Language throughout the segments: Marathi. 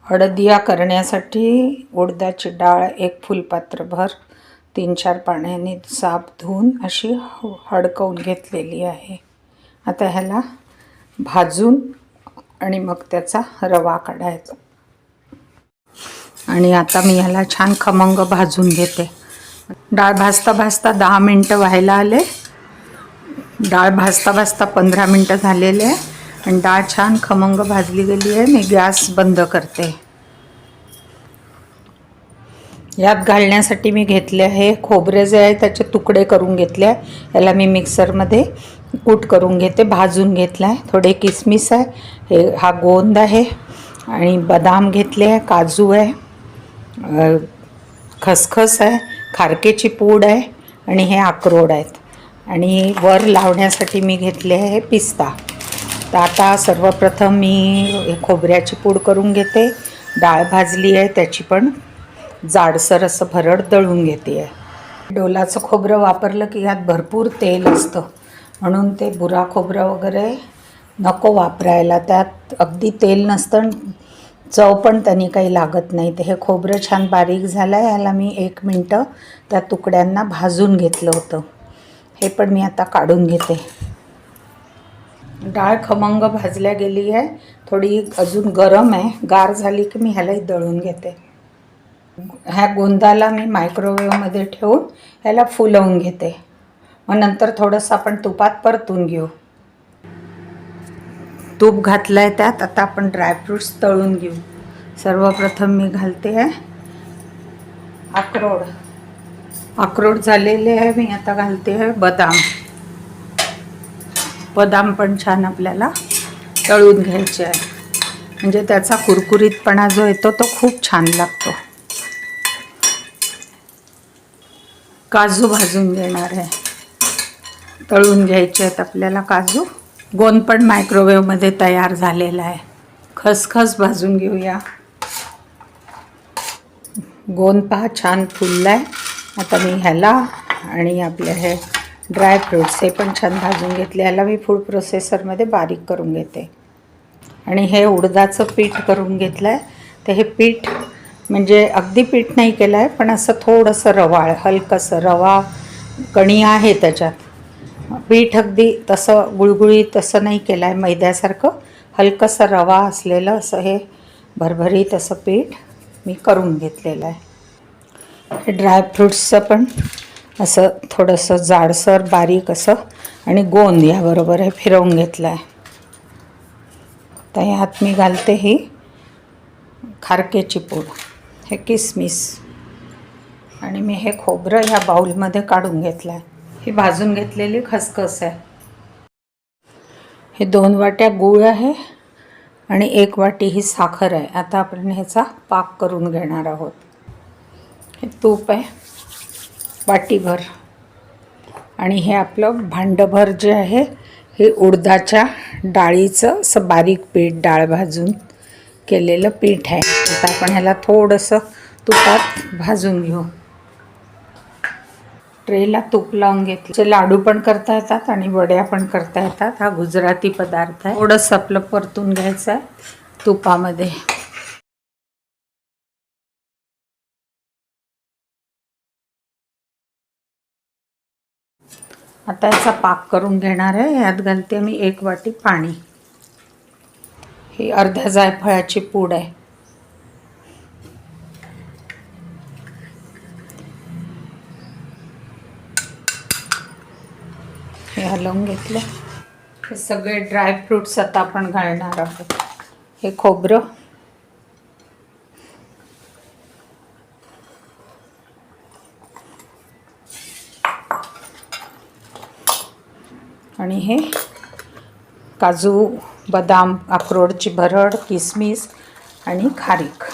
हळदिया करण्यासाठी उडदाची डाळ 1 फुलपात्रभर 3-4 पाण्याने साफ धुवून अशी हडकवून घेतलेली आहे. आता ह्याला भाजून आणि मग त्याचा रवा काढायचा. आणि आता मी ह्याला छान खमंग भाजून घेते. डाळ भाजता भाजता 10 मिनटं व्हायला आले. डाळ भाजता भाजता 15 मिनटं झालेले आहे आणि डाळ छान खमंग भाजली गेली आहे. मी गॅस बंद करते. यात घालण्यासाठी मी घेतले आहे खोबरे जे आहे त्याचे तुकडे करून घेतले आहे. याला मी मिक्सरमध्ये कूट करून घेते. भाजून घेतला आहे. थोडे किसमिस आहे, हा गोंद आहे आणि बदाम घेतले आहे, काजू आहे, खसखस आहे, खारकेची पूड आहे आणि हे अक्रोड आहेत. आणि वर लावण्यासाठी मी घेतले आहे पिस्ता. तर आता सर्वप्रथम मी खोबऱ्याची पूड करून घेते. डाळ भाजली आहे त्याची पण जाडसर असं भरड दळून घेते आहे. डोलाचं खोबरं वापरलं की यात भरपूर तेल असतं, म्हणून ते बुरा खोबरं वगैरे नको वापरायला. त्यात अगदी तेल नसतं, चव पण त्यांनी काही लागत नाही. तर हे खोबरं छान बारीक झालं आहे. ह्याला मी 1 मिनटं त्या तुकड्यांना भाजून घेतलं होतं. हे पण मी आता काढून घेते. डाळ खमंग भाजल्या गेली आहे. थोडी अजून गरम आहे. गार झाली की मी ह्यालाही दळून घेते. ह्या गोंदाला मी मायक्रोवेव्हमध्ये ठेवून ह्याला फुलवून घेते. मग नंतर थोडंसं आपण तुपात परतून घेऊ. तूप घातलं आहे त्यात. आता आपण ड्रायफ्रूट्स तळून घेऊ. सर्वप्रथम मी घालते आहे अक्रोड झालेले आहे. मी आता घालते आहे बदाम पण छान आपल्याला तळून घ्यायचे आहे, म्हणजे त्याचा कुरकुरीतपणा जो येतो तो खूप छान लागतो. काजू भाजून घेणार आहे. तळून घ्यायचे आहेत आपल्याला काजू. गोंद पण मायक्रोवेव्हमध्ये तयार झालेला आहे. खसखस भाजून घेऊया. गोंद पहा छान फुलला आहे. आता मी ह्याला आणि आपले हे ड्रायफ्रूट्स हे पण छान भाजून घेतले. ह्याला मी फूड प्रोसेसरमध्ये बारीक करून घेते. आणि हे उडदाचं पीठ करून घेतलं आहे. तर हे पीठ म्हणजे अगदी पीठ नाही केलं आहे, पण असं थोडंसं रवाळ, हलकंसं रवा कणी आहे त्याच्यात. पीठ अगदी तसं गुळगुळीत तसं नाही केलं आहे मैद्यासारखं. हलकंसं रवा असलेलं असं हे भरभरीत असं पीठ मी करून घेतलेलं आहे. हे ड्रायफ्रूट्सचं पण असं थोडंसं जाडसर बारीक असं आणि गोंद याबरोबर हे फिरवून घेतलं आहे. तर ह्यात मी घालते ही खारकेची पूड, हे किसमिस आणि मी हे खोबरं ह्या बाउलमध्ये काढून घेतलं आहे. ही भाजून घेतलेली खसखस आहे. हे 2 वाट्या गूळ आहे आणि 1 वाटी ही साखर आहे. आता आपण ह्याचा पाक करून घेणार आहोत. हे तूप आहे वाटीभर आणि हे आपलं भांडभर जे आहे हे उडदाच्या डाळीचं असं बारीक पीठ, डाळ भाजून केलेलं पीठ आहे. आता आपण ह्याला थोडंसं तुपात भाजून घेऊ. ट्रेला तूप लावून घेतले. लाडू पण करता येतात आणि वड्या पण करता येतात. हा गुजराती पदार्थ आहे. थोडंसं आपलं परतून घ्यायचं आहे तुपामध्ये. आता याचा पाक करून घेणार आहे. यात घालते मी 1 वाटी पाणी. ही अर्ध्या जायफळाची पूड आहे. हे हलवून घेतलं. हे सगळे ड्रायफ्रूट्स आता आपण घालणार आहोत. हे खोबरं, आणि हे काजू, बदाम, अक्रोडची भरड, किसमिस आणि खारीक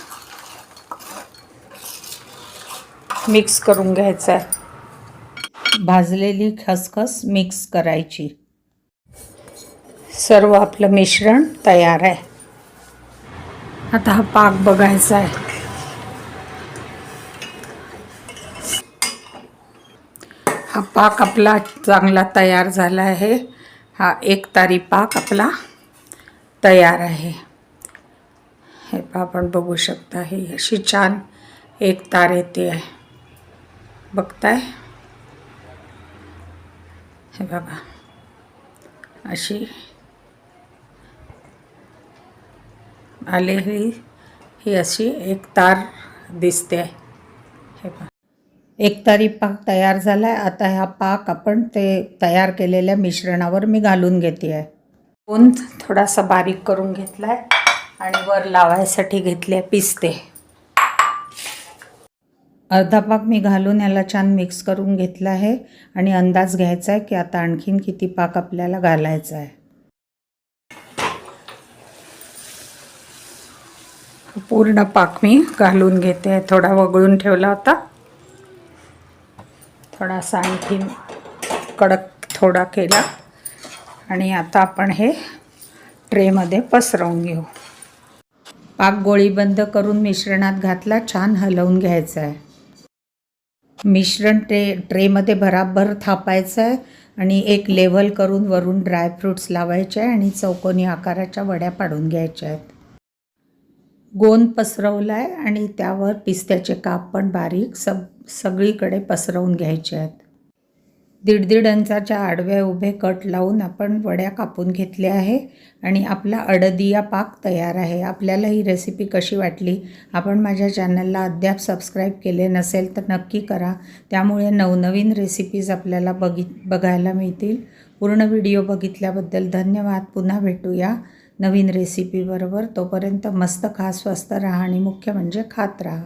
मिक्स करून घ्यायचं आहे. भाजलेली खसखस मिक्स करायची. सर्व आपलं मिश्रण तयार आहे. आता हा पाक बघायचा आहे. हा पाक आपला चांगला तयार झाला आहे. हा एकतारी पाक आपला तयार आहे. हे आपण बघू शकता, ही अशी छान एक तार येते आहे, बघताय? हे बघा, अशी आलेली ही अशी एक तार दिसते आहे. हे पहा, एक तारी पाक तयार झाला आहे. आता हा पाक आपण ते तयार केलेल्या मिश्रणावर मी घालून घेते आहे. कोण थोडासा बारीक करून घेतला आहे आणि वर लावायसाठी घेतले पिस्ते. अर्धा पाक मी घालून याला छान मिक्स करून घेतला आहे आणि अंदाज घ्यायचा आहे की आता आणखीन किती पाक आपल्याला घालायचा आहे. पूर्ण पाक मी घालून घेते. थोडा वगळून ठेवला होता, थोडासा आणखीन कडक थोडा केला आणि आता आपण हे ट्रेमध्ये पसरवून घेऊ. पाक गोळी बंद करून मिश्रणात घातला, छान हलवून घ्यायचं आहे. मिश्रण ट्रेमध्ये भराभर थापायचं आहे आणि एक लेव्हल करून वरून ड्रायफ्रूट्स लावायचे आहे आणि चौकोनी आकाराच्या वड्या पाडून घ्यायच्या आहेत. गोंद पसरवला आहे आणि त्यावर पिस्त्याचे काप पण बारीक सगळीकडे पसरवून घ्यायचे आहेत. 1.5 इंचाच्या आडव्या उभे कट लावून आपण वड्या कापून घेतल्या आहे आणि आपला अडदिया पाक तयार आहे. आपल्याला ही रेसिपी कशी वाटली? आपण माझ्या चॅनलला अद्याप सबस्क्राईब केले नसेल तर नक्की करा. त्यामुळे नवनवीन रेसिपीज आपल्याला बघायला मिळतील. पूर्ण व्हिडिओ बघितल्याबद्दल धन्यवाद. पुन्हा भेटूया नवीन रेसिपीबरोबर. तोपर्यंत मस्त खा, स्वस्त राहा आणि मुख्य म्हणजे खात राहा.